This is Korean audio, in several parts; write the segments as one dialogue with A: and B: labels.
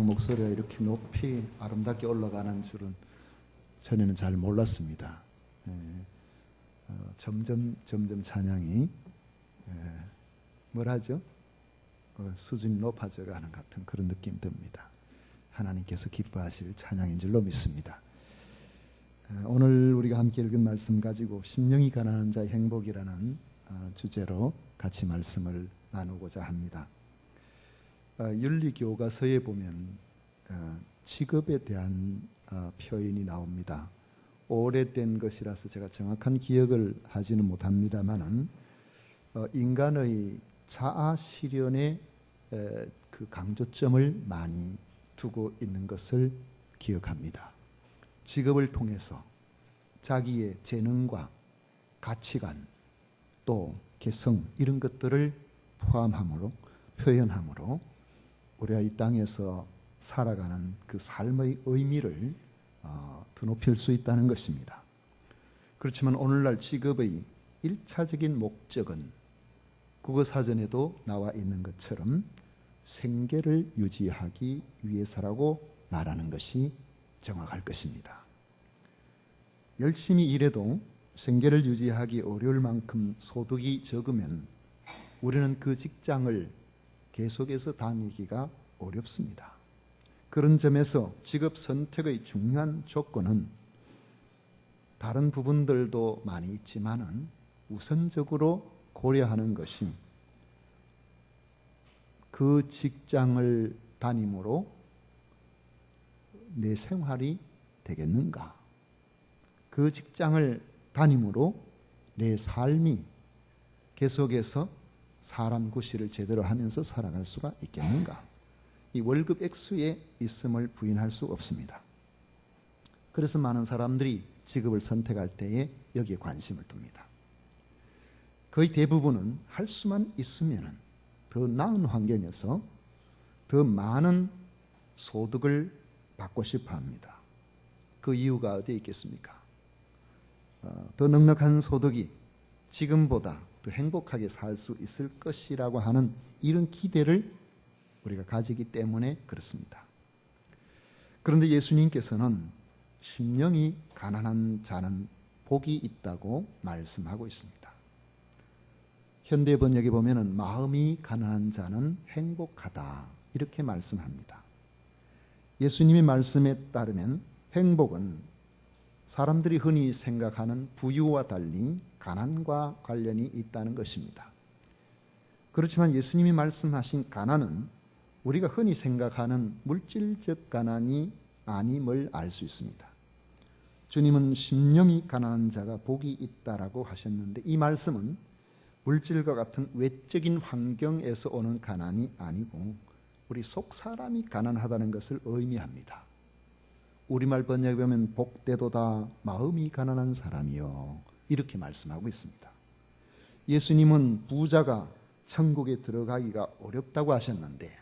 A: 목소리가 이렇게 높이 아름답게 올라가는 줄은 전에는 잘 몰랐습니다. 점점 찬양이 뭐라죠? 수준이 높아져 가는 같은 그런 느낌 듭니다. 하나님께서 기뻐하실 찬양인 줄로 믿습니다. 오늘 우리가 함께 읽은 말씀 가지고 심령이 가난한 자의 행복이라는 주제로 같이 말씀을 나누고자 합니다. 윤리교과서에 보면 직업에 대한 표현이 나옵니다. 오래된 것이라서 제가 정확한 기억을 하지는 못합니다만은 인간의 자아 실현에 그 강조점을 많이 두고 있는 것을 기억합니다. 직업을 통해서 자기의 재능과 가치관 또 개성 이런 것들을 포함함으로 표현함으로 우리가 이 땅에서 살아가는 그 삶의 의미를 드높일 수 있다는 것입니다. 그렇지만 오늘날 직업의 1차적인 목적은 국어사전에도 나와 있는 것처럼 생계를 유지하기 위해서라고 말하는 것이 정확할 것입니다. 열심히 일해도 생계를 유지하기 어려울 만큼 소득이 적으면 우리는 그 직장을 계속해서 다니기가 어렵습니다. 그런 점에서 직업 선택의 중요한 조건은 다른 부분들도 많이 있지만은 우선적으로 고려하는 것이 그 직장을 다님으로 내 생활이 되겠는가? 그 직장을 다님으로 내 삶이 계속해서 사람 구실을 제대로 하면서 살아갈 수가 있겠는가? 이 월급 액수에 있음을 부인할 수 없습니다. 그래서 많은 사람들이 직업을 선택할 때에 여기에 관심을 둡니다. 거의 대부분은 할 수만 있으면 더 나은 환경에서 더 많은 소득을 받고 싶어 합니다. 그 이유가 어디에 있겠습니까? 더 넉넉한 소득이 지금보다 더 행복하게 살 수 있을 것이라고 하는 이런 기대를 우리가 가지기 때문에 그렇습니다. 그런데 예수님께서는 심령이 가난한 자는 복이 있다고 말씀하고 있습니다. 현대 번역에 보면은 마음이 가난한 자는 행복하다 이렇게 말씀합니다. 예수님의 말씀에 따르면 행복은 사람들이 흔히 생각하는 부유와 달리 가난과 관련이 있다는 것입니다. 그렇지만 예수님이 말씀하신 가난은 우리가 흔히 생각하는 물질적 가난이 아님을 알 수 있습니다. 주님은 심령이 가난한 자가 복이 있다라고 하셨는데 이 말씀은 물질과 같은 외적인 환경에서 오는 가난이 아니고 우리 속 사람이 가난하다는 것을 의미합니다. 우리말 번역에 보면 복되도다 마음이 가난한 사람이요 이렇게 말씀하고 있습니다. 예수님은 부자가 천국에 들어가기가 어렵다고 하셨는데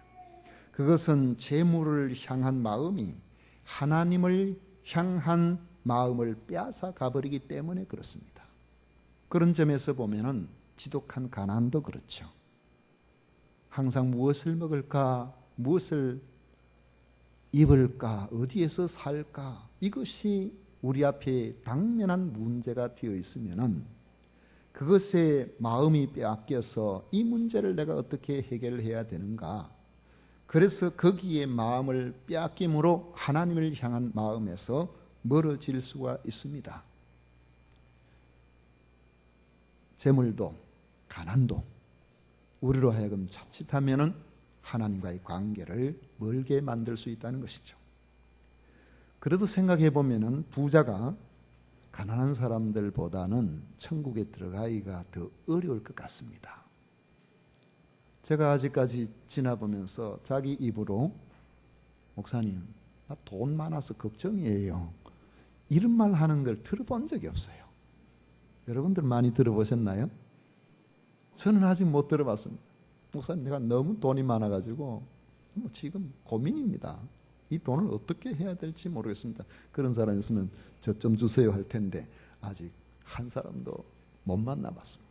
A: 그것은 재물을 향한 마음이 하나님을 향한 마음을 빼앗아 가버리기 때문에 그렇습니다. 그런 점에서 보면은 지독한 가난도 그렇죠. 항상 무엇을 먹을까, 무엇을 입을까, 어디에서 살까 이것이 우리 앞에 당면한 문제가 되어 있으면은 그것에 마음이 빼앗겨서 이 문제를 내가 어떻게 해결해야 되는가? 그래서 거기에 마음을 빼앗김으로 하나님을 향한 마음에서 멀어질 수가 있습니다. 재물도 가난도 우리로 하여금 자칫하면은 하나님과의 관계를 멀게 만들 수 있다는 것이죠. 그래도 생각해 보면은 부자가 가난한 사람들보다는 천국에 들어가기가 더 어려울 것 같습니다. 제가 아직까지 지나보면서 자기 입으로 목사님, 나 돈 많아서 걱정이에요. 이런 말 하는 걸 들어본 적이 없어요. 여러분들 많이 들어보셨나요? 저는 아직 못 들어봤습니다. 목사님, 내가 너무 돈이 많아가지고 지금 고민입니다. 이 돈을 어떻게 해야 될지 모르겠습니다. 그런 사람 있으면 저 좀 주세요 할 텐데 아직 한 사람도 못 만나봤습니다.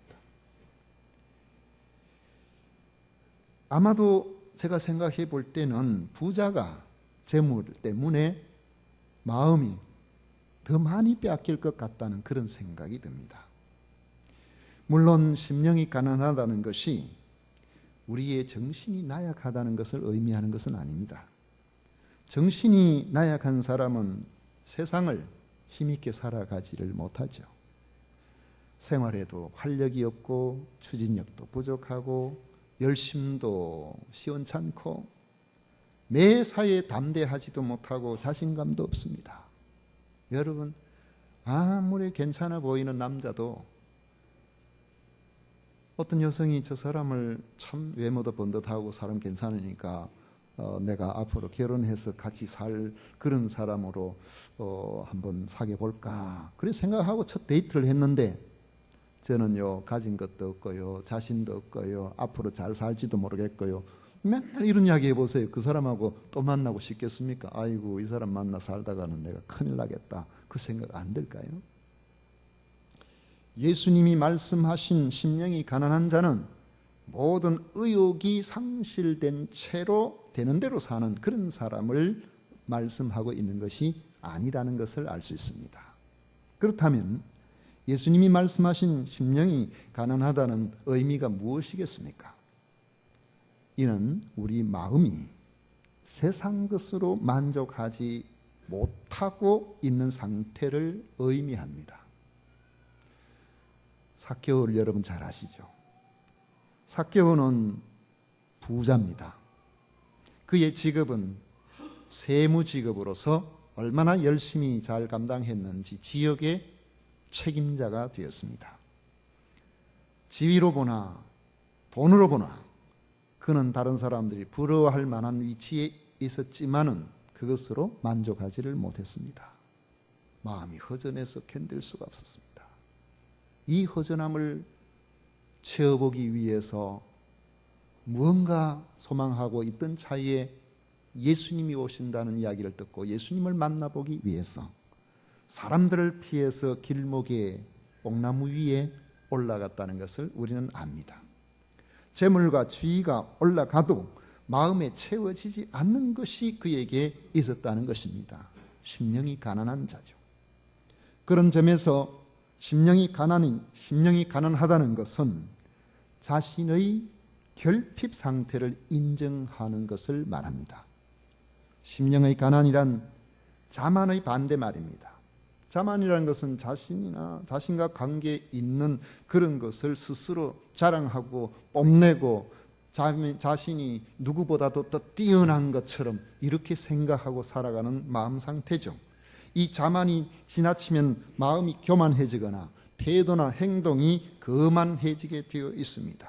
A: 아마도 제가 생각해 볼 때는 부자가 재물 때문에 마음이 더 많이 빼앗길 것 같다는 그런 생각이 듭니다. 물론 심령이 가난하다는 것이 우리의 정신이 나약하다는 것을 의미하는 것은 아닙니다. 정신이 나약한 사람은 세상을 힘있게 살아가지를 못하죠. 생활에도 활력이 없고 추진력도 부족하고 열심도 시원찮고 매사에 담대하지도 못하고 자신감도 없습니다. 여러분, 아무리 괜찮아 보이는 남자도 어떤 여성이 저 사람을 참 외모도 번듯하고 사람 괜찮으니까 내가 앞으로 결혼해서 같이 살 그런 사람으로 한번 사귀어 볼까 그래 생각하고 첫 데이트를 했는데 저는요 가진 것도 없고요 자신도 없고요 앞으로 잘 살지도 모르겠고요 맨날 이런 이야기 해보세요. 그 사람하고 또 만나고 싶겠습니까? 아이고 이 사람 만나 살다가는 내가 큰일 나겠다 그 생각 안 들까요? 예수님이 말씀하신 심령이 가난한 자는 모든 의욕이 상실된 채로 되는 대로 사는 그런 사람을 말씀하고 있는 것이 아니라는 것을 알 수 있습니다. 그렇다면 예수님이 말씀하신 심령이 가난하다는 의미가 무엇이겠습니까? 이는 우리 마음이 세상 것으로 만족하지 못하고 있는 상태를 의미합니다. 삭개오를 여러분 잘 아시죠? 삭개오는 부자입니다. 그의 직업은 세무 직업으로서 얼마나 열심히 잘 감당했는지 지역의 책임자가 되었습니다. 지위로 보나 돈으로 보나 그는 다른 사람들이 부러워할 만한 위치에 있었지만은 그것으로 만족하지를 못했습니다. 마음이 허전해서 견딜 수가 없었습니다. 이 허전함을 채워보기 위해서 무언가 소망하고 있던 차에 예수님이 오신다는 이야기를 듣고 예수님을 만나보기 위해서 사람들을 피해서 길목에 뽕나무 위에 올라갔다는 것을 우리는 압니다. 재물과 지위가 올라가도 마음에 채워지지 않는 것이 그에게 있었다는 것입니다. 심령이 가난한 자죠. 그런 점에서 심령이 가난하다는 것은 자신의 결핍 상태를 인정하는 것을 말합니다. 심령의 가난이란 자만의 반대말입니다. 자만이라는 것은 자신과 관계 있는 그런 것을 스스로 자랑하고 뽐내고 자신이 누구보다도 더 뛰어난 것처럼 이렇게 생각하고 살아가는 마음 상태죠. 이 자만이 지나치면 마음이 교만해지거나 태도나 행동이 거만해지게 되어 있습니다.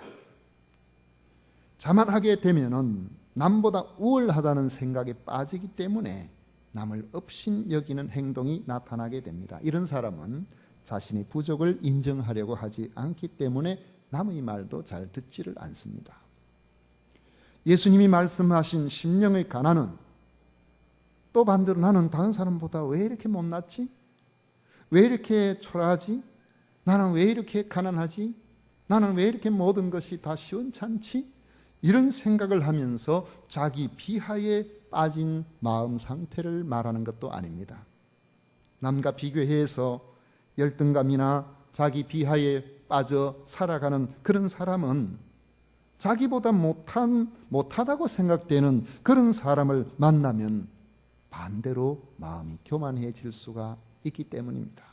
A: 자만하게 되면은 남보다 우월하다는 생각에 빠지기 때문에 남을 업신 여기는 행동이 나타나게 됩니다. 이런 사람은 자신의 부족을 인정하려고 하지 않기 때문에 남의 말도 잘 듣지를 않습니다. 예수님이 말씀하신 심령의 가난은 또 반대로 나는 다른 사람보다 왜 이렇게 못났지? 왜 이렇게 초라하지? 나는 왜 이렇게 가난하지? 나는 왜 이렇게 모든 것이 다 시원찮지? 이런 생각을 하면서 자기 비하에 빠진 마음 상태를 말하는 것도 아닙니다. 남과 비교해서 열등감이나 자기 비하에 빠져 살아가는 그런 사람은 자기보다 못하다고 생각되는 그런 사람을 만나면 반대로 마음이 교만해질 수가 있기 때문입니다.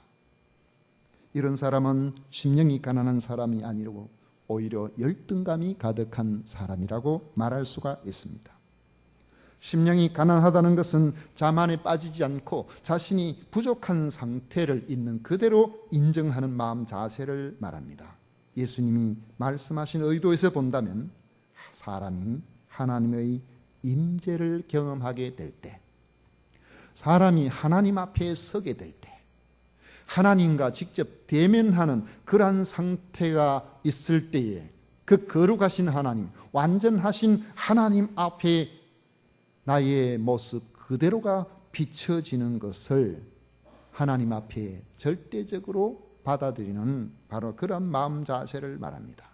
A: 이런 사람은 심령이 가난한 사람이 아니고 오히려 열등감이 가득한 사람이라고 말할 수가 있습니다. 심령이 가난하다는 것은 자만에 빠지지 않고 자신이 부족한 상태를 있는 그대로 인정하는 마음 자세를 말합니다. 예수님이 말씀하신 의도에서 본다면 사람이 하나님의 임재를 경험하게 될 때, 사람이 하나님 앞에 서게 될 때, 하나님과 직접 대면하는 그러한 상태가 있을 때에 그 거룩하신 하나님, 완전하신 하나님 앞에 나의 모습 그대로가 비춰지는 것을 하나님 앞에 절대적으로 받아들이는 바로 그런 마음 자세를 말합니다.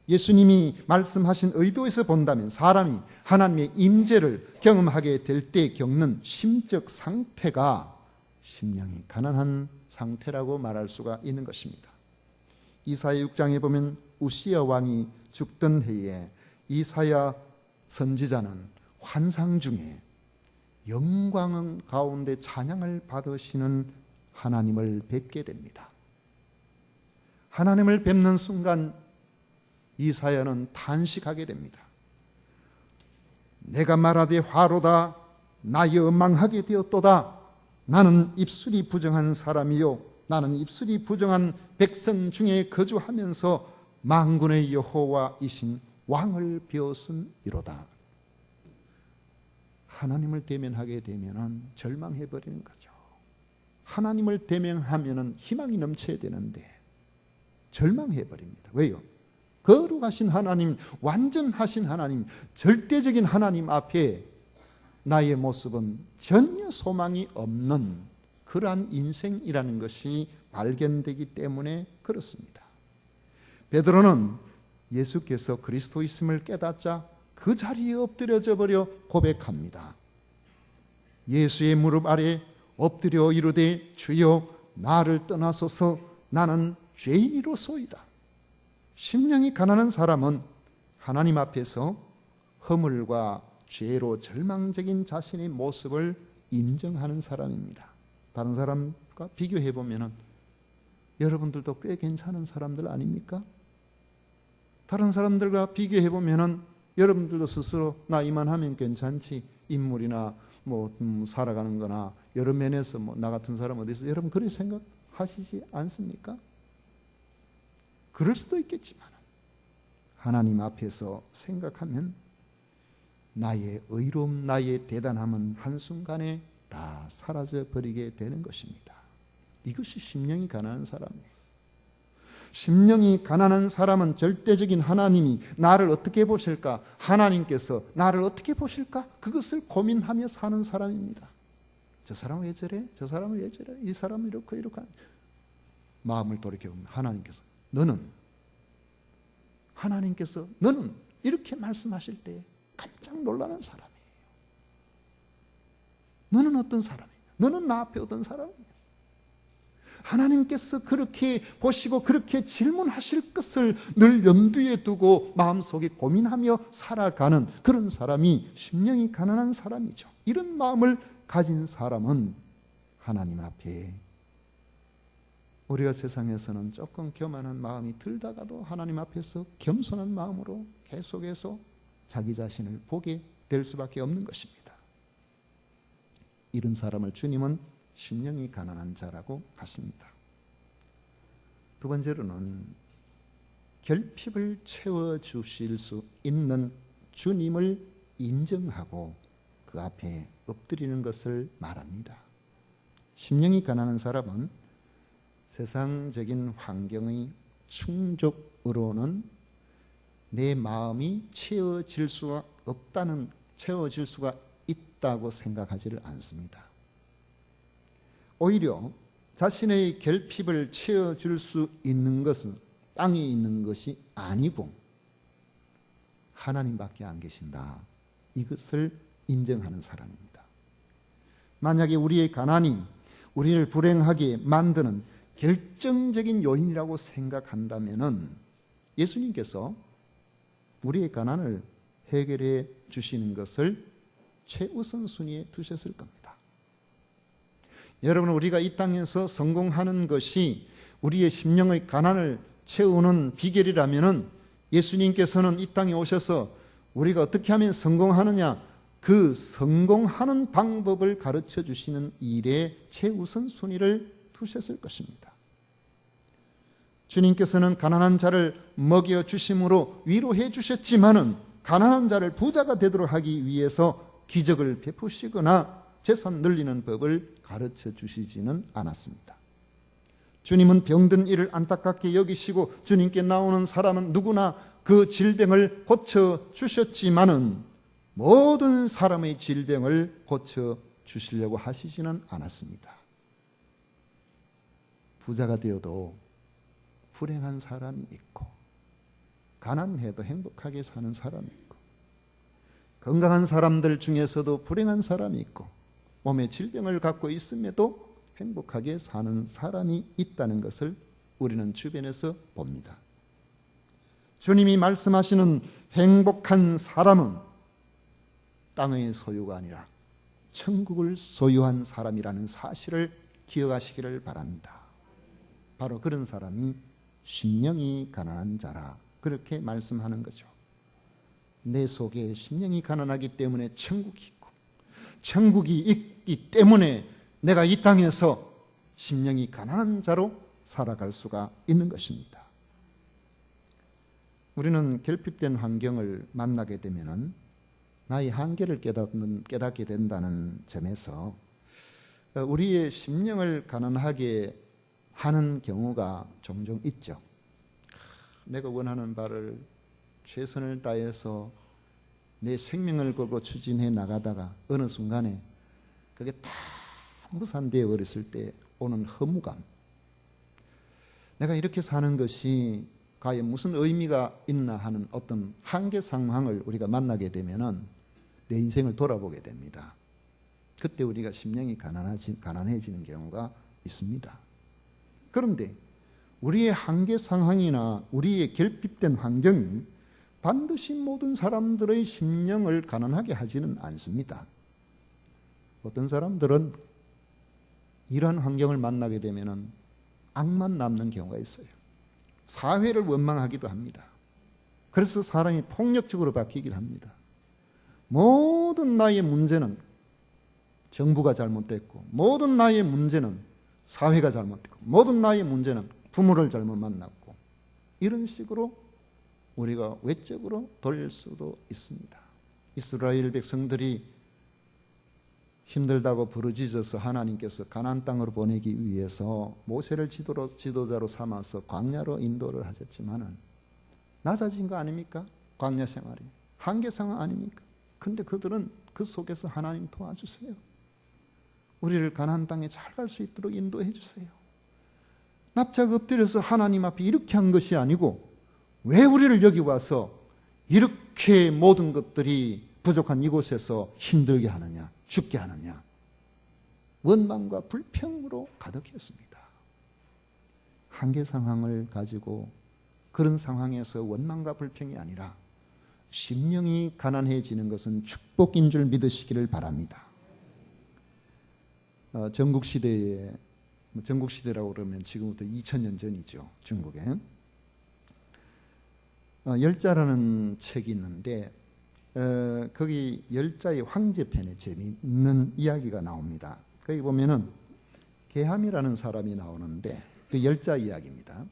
A: 예수님이 말씀하신 의도에서 본다면 사람이 하나님의 임재를 경험하게 될 때 겪는 심적 상태가 심령이 가난한 상태라고 말할 수가 있는 것입니다. 이사야 6장에 보면 우시야 왕이 죽던 해에 이사야 선지자는 환상 중에 영광 가운데 찬양을 받으시는 하나님을 뵙게 됩니다. 하나님을 뵙는 순간 이사야는 탄식하게 됩니다. 내가 말하되 화로다, 나여 망하게 되었도다. 나는 입술이 부정한 사람이요, 나는 입술이 부정한 백성 중에 거주하면서 만군의 여호와이신 왕을 배웠음이로다. 하나님을 대면하게 되면 절망해버리는 거죠. 하나님을 대면하면 희망이 넘쳐야 되는데 절망해버립니다. 왜요? 거룩하신 하나님, 완전하신 하나님, 절대적인 하나님 앞에 나의 모습은 전혀 소망이 없는 그러한 인생이라는 것이 발견되기 때문에 그렇습니다. 베드로는 예수께서 그리스도이심을 깨닫자 그 자리에 엎드려져 버려 고백합니다. 예수의 무릎 아래 엎드려 이르되 주여 나를 떠나소서 나는 죄인이로소이다. 심령이 가난한 사람은 하나님 앞에서 허물과 죄로 절망적인 자신의 모습을 인정하는 사람입니다. 다른 사람과 비교해 보면 여러분들도 꽤 괜찮은 사람들 아닙니까? 다른 사람들과 비교해 보면 여러분들도 스스로 나 이만하면 괜찮지, 인물이나 살아가는 거나 여러 면에서 나 같은 사람 어디 있어? 여러분 그렇게 생각하시지 않습니까? 그럴 수도 있겠지만 하나님 앞에서 생각하면 나의 의로움, 나의 대단함은 한순간에 다 사라져 버리게 되는 것입니다. 이것이 심령이 가난한 사람이에요. 심령이 가난한 사람은 절대적인 하나님이 나를 어떻게 보실까? 하나님께서 나를 어떻게 보실까? 그것을 고민하며 사는 사람입니다. 저 사람은 왜 저래? 저 사람은 왜 저래? 이 사람은 이렇게 마음을 돌이켜보면 하나님께서 너는 이렇게 말씀하실 때 깜짝 놀라는 사람이에요. 너는 어떤 사람이에요? 너는 나 앞에 어떤 사람이에요? 하나님께서 그렇게 보시고 그렇게 질문하실 것을 늘 염두에 두고 마음속에 고민하며 살아가는 그런 사람이 심령이 가난한 사람이죠. 이런 마음을 가진 사람은 하나님 앞에 우리가 세상에서는 조금 교만한 마음이 들다가도 하나님 앞에서 겸손한 마음으로 계속해서 자기 자신을 보게 될 수밖에 없는 것입니다. 이런 사람을 주님은 심령이 가난한 자라고 하십니다. 두 번째로는 결핍을 채워주실 수 있는 주님을 인정하고 그 앞에 엎드리는 것을 말합니다. 심령이 가난한 사람은 세상적인 환경의 충족으로는 내 마음이 채워질 수가 있다고 생각하지를 않습니다. 오히려 자신의 결핍을 채워줄 수 있는 것은 땅에 있는 것이 아니고 하나님밖에 안 계신다. 이것을 인정하는 사람입니다. 만약에 우리의 가난이 우리를 불행하게 만드는 결정적인 요인이라고 생각한다면 예수님께서 우리의 가난을 해결해 주시는 것을 최우선 순위에 두셨을 겁니다. 여러분, 우리가 이 땅에서 성공하는 것이 우리의 심령의 가난을 채우는 비결이라면 예수님께서는 이 땅에 오셔서 우리가 어떻게 하면 성공하느냐, 그 성공하는 방법을 가르쳐 주시는 일에 최우선 순위를 두셨을 것입니다. 주님께서는 가난한 자를 먹여 주심으로 위로해 주셨지만은 가난한 자를 부자가 되도록 하기 위해서 기적을 베푸시거나 재산 늘리는 법을 가르쳐 주시지는 않았습니다. 주님은 병든 이를 안타깝게 여기시고 주님께 나오는 사람은 누구나 그 질병을 고쳐 주셨지만은 모든 사람의 질병을 고쳐 주시려고 하시지는 않았습니다. 부자가 되어도 불행한 사람이 있고 가난해도 행복하게 사는 사람이 있고, 건강한 사람들 중에서도 불행한 사람이 있고, 몸에 질병을 갖고 있음에도 행복하게 사는 사람이 있다는 것을 우리는 주변에서 봅니다. 주님이 말씀하시는 행복한 사람은 땅의 소유가 아니라 천국을 소유한 사람이라는 사실을 기억하시기를 바랍니다. 바로 그런 사람이 심령이 가난한 자라, 그렇게 말씀하는 거죠. 내 속에 심령이 가난하기 때문에 천국이 있고, 천국이 있기 때문에 내가 이 땅에서 심령이 가난한 자로 살아갈 수가 있는 것입니다. 우리는 결핍된 환경을 만나게 되면 나의 한계를 깨닫게 된다는 점에서 우리의 심령을 가난하게 하는 경우가 종종 있죠. 내가 원하는 바를 최선을 다해서 내 생명을 걸고 추진해 나가다가 어느 순간에 그게 다 무산되어 버렸을 때 오는 허무감, 내가 이렇게 사는 것이 과연 무슨 의미가 있나 하는 어떤 한계 상황을 우리가 만나게 되면은 내 인생을 돌아보게 됩니다. 그때 우리가 심령이 가난해지는 경우가 있습니다. 그런데 우리의 한계 상황이나 우리의 결핍된 환경이 반드시 모든 사람들의 심령을 가난하게 하지는 않습니다. 어떤 사람들은 이러한 환경을 만나게 되면 악만 남는 경우가 있어요. 사회를 원망하기도 합니다. 그래서 사람이 폭력적으로 바뀌기를 합니다. 모든 나의 문제는 정부가 잘못됐고, 모든 나의 문제는 사회가 잘못됐고, 모든 나의 문제는 부모를 잘못 만났고, 이런 식으로 우리가 외적으로 돌릴 수도 있습니다. 이스라엘 백성들이 힘들다고 부르짖어서 하나님께서 가나안 땅으로 보내기 위해서 모세를 지도자로 삼아서 광야로 인도를 하셨지만은 낮아진 거 아닙니까? 광야 생활이 한계 상황 아닙니까? 근데 그들은 그 속에서 하나님 도와주세요. 우리를 가나안 땅에 잘 갈 수 있도록 인도해 주세요. 납작 엎드려서 하나님 앞에 이렇게 한 것이 아니고, 왜 우리를 여기 와서 이렇게 모든 것들이 부족한 이곳에서 힘들게 하느냐, 죽게 하느냐. 원망과 불평으로 가득했습니다. 한계 상황을 가지고 그런 상황에서 원망과 불평이 아니라 심령이 가난해지는 것은 축복인 줄 믿으시기를 바랍니다. 전국시대라고 그러면 지금부터 2000년 전이죠. 중국에 열자라는 책이 있는데 거기 열자의 황제편에 재미있는 이야기가 나옵니다. 거기 보면은 계함이라는 사람이 나오는데 그 열자 이야기입니다.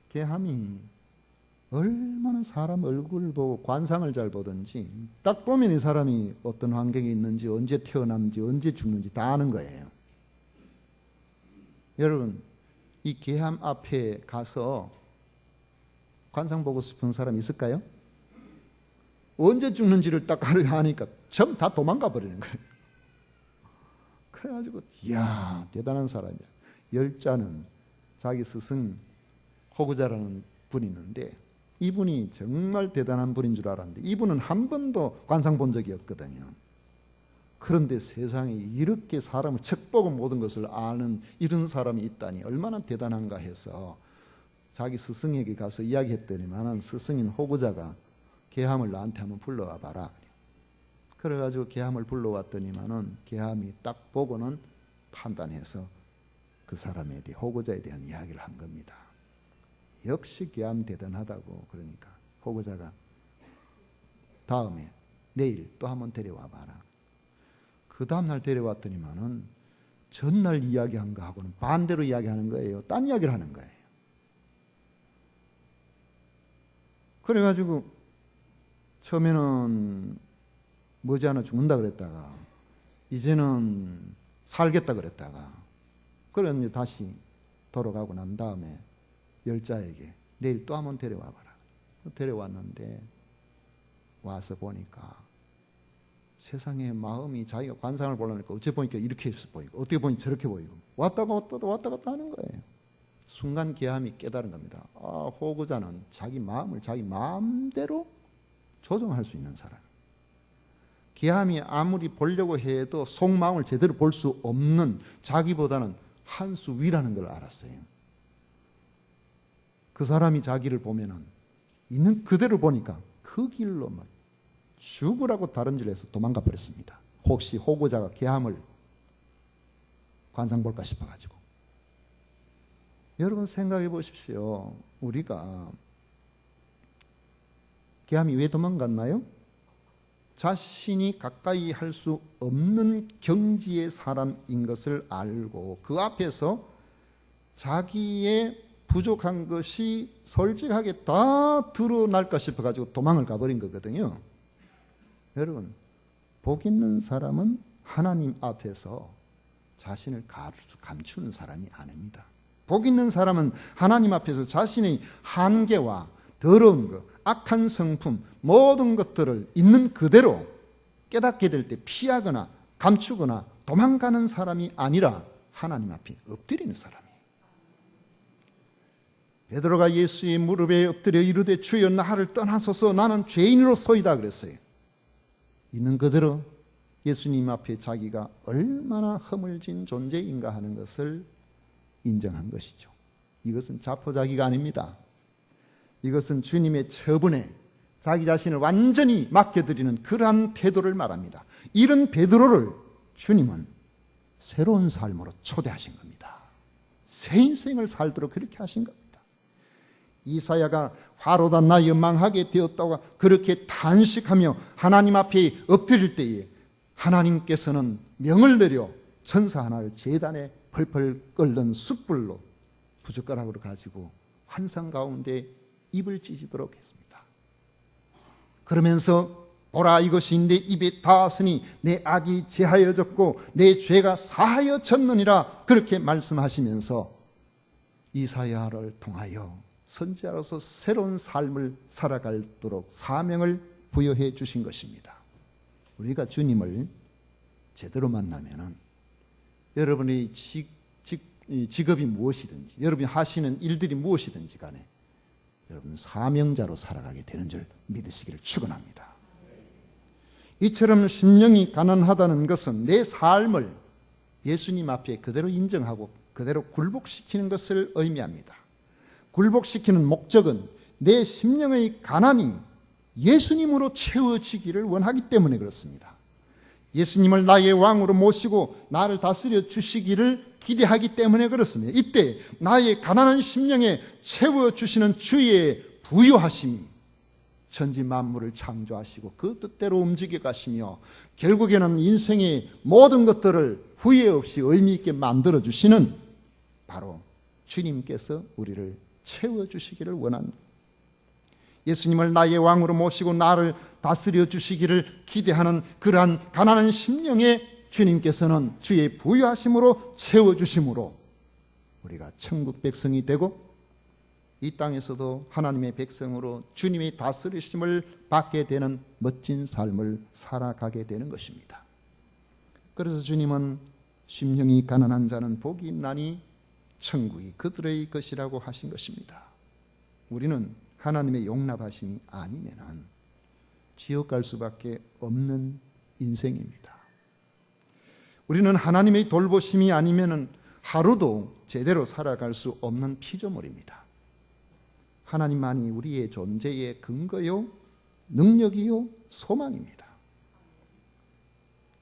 A: 계함이 얼마나 사람 얼굴을 보고 관상을 잘 보든지 딱 보면 이 사람이 어떤 환경에 있는지, 언제 태어났는지, 언제 죽는지 다 아는 거예요. 여러분, 이 계함 앞에 가서 관상 보고 싶은 사람 있을까요? 언제 죽는지를 딱 하니까 전 다 도망가 버리는 거예요. 그래가지고 이야, 대단한 사람이야. 열자는 자기 스승 호구자라는 분이 있는데 이분이 정말 대단한 분인 줄 알았는데 이분은 한 번도 관상 본 적이 없거든요. 그런데 세상에 이렇게 사람을 척 보고 모든 것을 아는 이런 사람이 있다니 얼마나 대단한가 해서 자기 스승에게 가서 이야기했더니만 스승인 호구자가 계함을 나한테 한번 불러와 봐라. 그래가지고 계함을 불러왔더니만은 계함이 딱 보고는 판단해서 그 사람에 대해 호구자에 대한 이야기를 한 겁니다. 역시 계함 대단하다고. 그러니까 호구자가 다음에 내일 또 한번 데려와 봐라. 그 다음날 데려왔더니만은 전날 이야기한 거하고는 반대로 이야기하는 거예요. 딴 이야기를 하는 거예요. 그래가지고 처음에는 머지않아 죽는다 그랬다가 이제는 살겠다 그랬다가 그러니 다시 돌아가고 난 다음에 열자에게 내일 또 한번 데려와 봐라. 데려왔는데 와서 보니까 세상에 마음이 자기가 관상을 보려니까 어째 보니까 이렇게 보이고 어떻게 보니 저렇게 보이고 왔다 갔다 하는 거예요. 순간 계함이 깨달은 겁니다. 호구자는 자기 마음을 자기 마음대로 조정할 수 있는 사람. 계함이 아무리 보려고 해도 속마음을 제대로 볼 수 없는, 자기보다는 한 수 위라는 걸 알았어요. 그 사람이 자기를 보면은 있는 그대로 보니까 그 길로 막 죽으라고 다름질해서 도망가 버렸습니다. 혹시 호구자가 계함을 관상 볼까 싶어가지고. 여러분 생각해 보십시오. 우리가 계함이 왜 도망갔나요? 자신이 가까이 할 수 없는 경지의 사람인 것을 알고 그 앞에서 자기의 부족한 것이 솔직하게 다 드러날까 싶어가지고 도망을 가버린 거거든요. 여러분, 복 있는 사람은 하나님 앞에서 자신을 감추는 사람이 아닙니다. 복 있는 사람은 하나님 앞에서 자신의 한계와 더러운 것, 악한 성품, 모든 것들을 있는 그대로 깨닫게 될 때 피하거나 감추거나 도망가는 사람이 아니라 하나님 앞에 엎드리는 사람이에요. 베드로가 예수의 무릎에 엎드려 이르되 주여 나를 떠나소서 나는 죄인으로소이다 그랬어요. 있는 그대로 예수님 앞에 자기가 얼마나 허물진 존재인가 하는 것을 인정한 것이죠. 이것은 자포자기가 아닙니다. 이것은 주님의 처분에 자기 자신을 완전히 맡겨드리는 그러한 태도를 말합니다. 이런 베드로를 주님은 새로운 삶으로 초대하신 겁니다. 새 인생을 살도록 그렇게 하신 겁니다. 이사야가 화로다 나 연망하게 되었다고 그렇게 탄식하며 하나님 앞에 엎드릴 때에 하나님께서는 명을 내려 천사 하나를 제단에 펄펄 끓는 숯불로 부젓가락으로 가지고 환상 가운데 입을 찢도록 했습니다. 그러면서 보라 이것이 내 입에 닿았으니 내 악이 제하여졌고 내 죄가 사하여졌느니라 그렇게 말씀하시면서 이사야를 통하여 선지자로서 새로운 삶을 살아가도록 사명을 부여해 주신 것입니다. 우리가 주님을 제대로 만나면은 여러분의 직업이 무엇이든지 여러분이 하시는 일들이 무엇이든지 간에 여러분 사명자로 살아가게 되는 줄 믿으시기를 축원합니다. 이처럼 심령이 가난하다는 것은 내 삶을 예수님 앞에 그대로 인정하고 그대로 굴복시키는 것을 의미합니다. 굴복시키는 목적은 내 심령의 가난이 예수님으로 채워지기를 원하기 때문에 그렇습니다. 예수님을 나의 왕으로 모시고 나를 다스려 주시기를 기대하기 때문에 그렇습니다. 이때 나의 가난한 심령에 채워주시는 주의 부유하심이 천지 만물을 창조하시고 그 뜻대로 움직여 가시며 결국에는 인생의 모든 것들을 후회 없이 의미 있게 만들어 주시는 바로 주님께서 우리를 채워주시기를 원합니다. 예수님을 나의 왕으로 모시고 나를 다스려 주시기를 기대하는 그러한 가난한 심령에 주님께서는 주의 부유하심으로 채워주심으로 우리가 천국 백성이 되고 이 땅에서도 하나님의 백성으로 주님의 다스리심을 받게 되는 멋진 삶을 살아가게 되는 것입니다. 그래서 주님은 심령이 가난한 자는 복이 있나니 천국이 그들의 것이라고 하신 것입니다. 우리는 하나님의 용납하심이 아니면 지옥 갈 수밖에 없는 인생입니다. 우리는 하나님의 돌보심이 아니면 하루도 제대로 살아갈 수 없는 피조물입니다. 하나님만이 우리의 존재의 근거요, 능력이요, 소망입니다.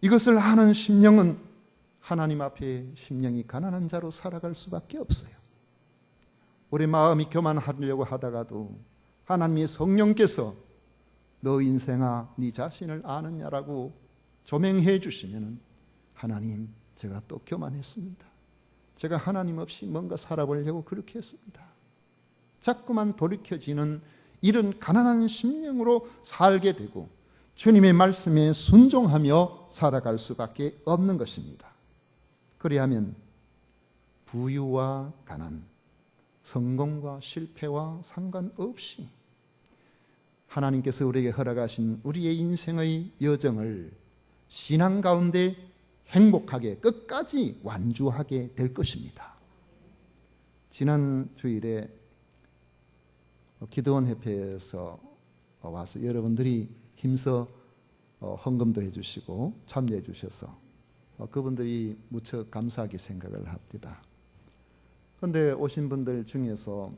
A: 이것을 아는 심령은 하나님 앞에 심령이 가난한 자로 살아갈 수밖에 없어요. 우리 마음이 교만하려고 하다가도 하나님의 성령께서 너 인생아 네 자신을 아느냐라고 조명해 주시면 하나님 제가 또 교만했습니다. 제가 하나님 없이 뭔가 살아보려고 그렇게 했습니다. 자꾸만 돌이켜지는 이런 가난한 심령으로 살게 되고 주님의 말씀에 순종하며 살아갈 수밖에 없는 것입니다. 그리하면 부유와 가난, 성공과 실패와 상관없이 하나님께서 우리에게 허락하신 우리의 인생의 여정을 신앙 가운데 행복하게 끝까지 완주하게 될 것입니다. 지난 주일에 기도원 협회에서 와서 여러분들이 힘써 헌금도 해주시고 참여해 주셔서 그분들이 무척 감사하게 생각을 합니다. 그런데 오신 분들 중에서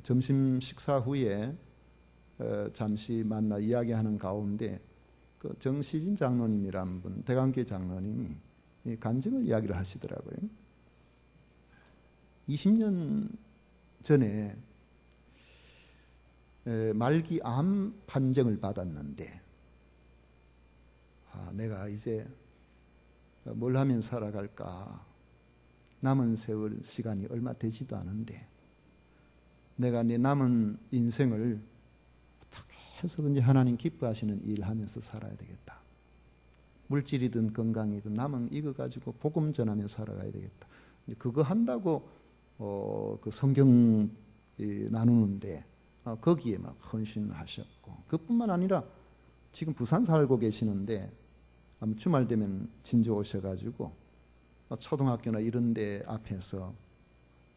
A: 점심 식사 후에 잠시 만나 이야기하는 가운데 그 정시진 장로님이라는 분, 대강교회 장로님이 간증을 이야기를 하시더라고요. 20년 전에 말기 암 판정을 받았는데 내가 이제 뭘 하면 살아갈까? 남은 세월 시간이 얼마 되지도 않은데 내가 내 남은 인생을 어떻게 해서든지 하나님 기뻐하시는 일 하면서 살아야 되겠다. 물질이든 건강이든 남은 이거 가지고 복음 전하며 살아가야 되겠다. 그거 한다고 그 성경 나누는데 거기에 막 헌신하셨고, 그뿐만 아니라 지금 부산 살고 계시는데 주말 되면 진주 오셔가지고 초등학교나 이런 데 앞에서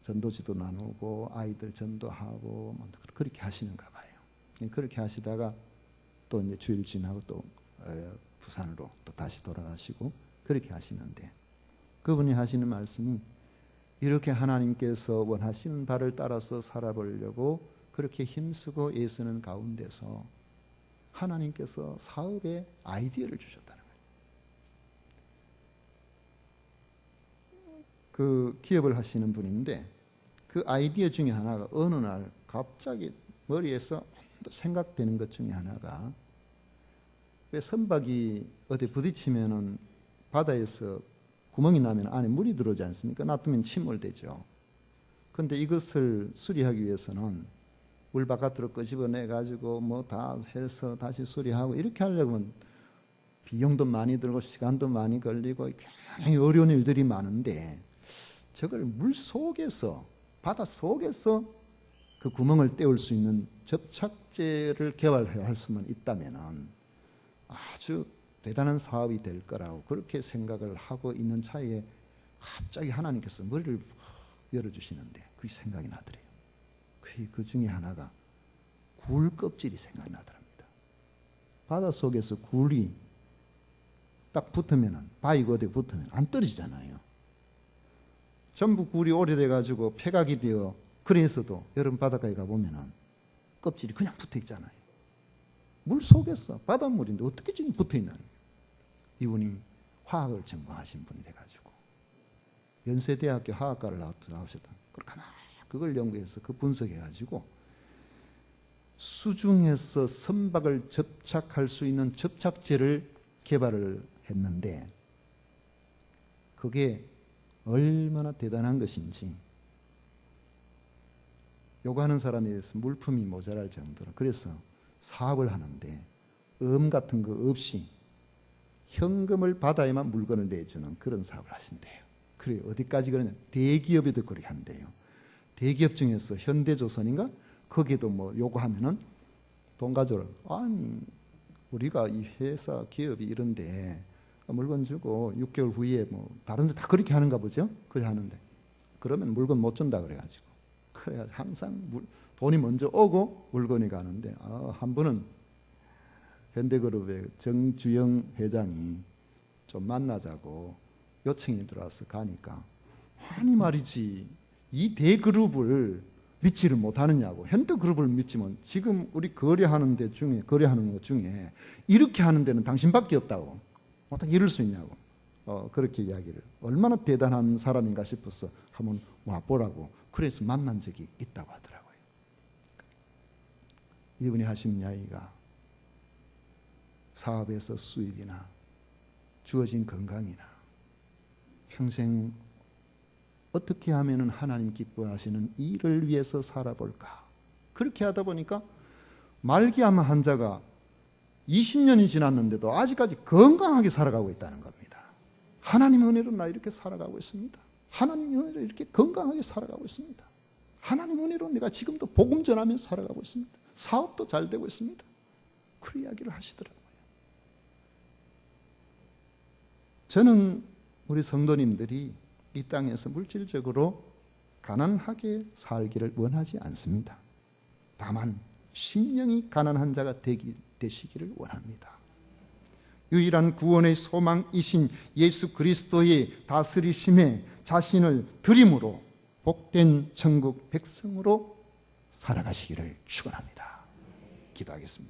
A: 전도지도 나누고 아이들 전도하고 그렇게 하시는가 봐요. 그렇게 하시다가 또 이제 주일 지나고 또 부산으로 또 다시 돌아가시고 그렇게 하시는데, 그분이 하시는 말씀이 이렇게 하나님께서 원하시는 바를 따라서 살아보려고 그렇게 힘쓰고 애쓰는 가운데서 하나님께서 사업의 아이디어를 주셨다는 거예요. 그 기업을 하시는 분인데 그 아이디어 중에 하나가 어느 날 갑자기 머리에서 생각되는 것 중에 하나가, 왜 선박이 어디 부딪히면은 바다에서 구멍이 나면 안에 물이 들어오지 않습니까? 놔두면 침몰되죠. 그런데 이것을 수리하기 위해서는 물 바깥으로 끄집어내 가지고 뭐 다 해서 다시 수리하고 이렇게 하려면 비용도 많이 들고 시간도 많이 걸리고 굉장히 어려운 일들이 많은데, 저걸 물 속에서, 바다 속에서 그 구멍을 때울 수 있는 접착제를 개발해야 할 수만 있다면은 아주 대단한 사업이 될 거라고 그렇게 생각을 하고 있는 차에 갑자기 하나님께서 머리를 열어주시는데 그게 생각이 나더래요. 그 중에 하나가 굴 껍질이 생각이 나더랍니다. 바닷속에서 굴이 딱 붙으면, 바위 어디에 붙으면 안 떨어지잖아요. 전부 굴이 오래돼 가지고 폐각이 되어 그래서도 여름 바닷가에 가보면 껍질이 그냥 붙어 있잖아요. 물 속에서 바닷물인데 어떻게 지금 붙어 있나요? 이분이 화학을 전공하신 분이 돼가지고 연세대학교 화학과를 나오셨다. 그걸 연구해서 그 분석해가지고 수중에서 선박을 접착할 수 있는 접착제를 개발을 했는데, 그게 얼마나 대단한 것인지 요구하는 사람에 의해서 물품이 모자랄 정도로, 그래서 사업을 하는데 같은 거 없이 현금을 받아야만 물건을 내주는 그런 사업을 하신대요. 그래, 어디까지 그러냐, 대기업에도 그렇게 한대요. 대기업 중에서 현대조선인가? 거기도 뭐 요구하면은 돈 가져라. 아니, 우리가 이 회사 기업이 이런데 물건 주고 6개월 후에 뭐 다른 데 다 그렇게 하는가 보죠? 그래 하는데 그러면 물건 못 준다 그래가지고, 그래야 항상 돈이 먼저 오고 물건이 가는데, 한 번은 현대그룹의 정주영 회장이 좀 만나자고 요청이 들어와서 가니까, 아니 말이지, 이 대그룹을 믿지를 못하느냐고. 현대그룹을 믿지만 지금 우리 거래하는 것 중에 이렇게 하는 데는 당신밖에 없다고. 어떻게 이럴 수 있냐고. 그렇게 이야기를, 얼마나 대단한 사람인가 싶어서 한번 와보라고 그래서 만난 적이 있다고 하더라고요. 이분이 하신 이야기가 사업에서 수입이나 주어진 건강이나 평생 어떻게 하면 하나님 기뻐하시는 일을 위해서 살아볼까. 그렇게 하다 보니까 말기암 환자가 20년이 지났는데도 아직까지 건강하게 살아가고 있다는 겁니다. 하나님의 은혜로 나 이렇게 살아가고 있습니다. 하나님의 은혜로 이렇게 건강하게 살아가고 있습니다. 하나님의 은혜로 내가 지금도 복음 전하면서 살아가고 있습니다. 사업도 잘 되고 있습니다. 그 이야기를 하시더라고요. 저는 우리 성도님들이 이 땅에서 물질적으로 가난하게 살기를 원하지 않습니다. 다만 심령이 가난한 자가 되시기를 원합니다. 유일한 구원의 소망이신 예수 그리스도의 다스리심에 자신을 드림으로 복된 천국 백성으로 살아가시기를 축원합니다. 기도하겠습니다.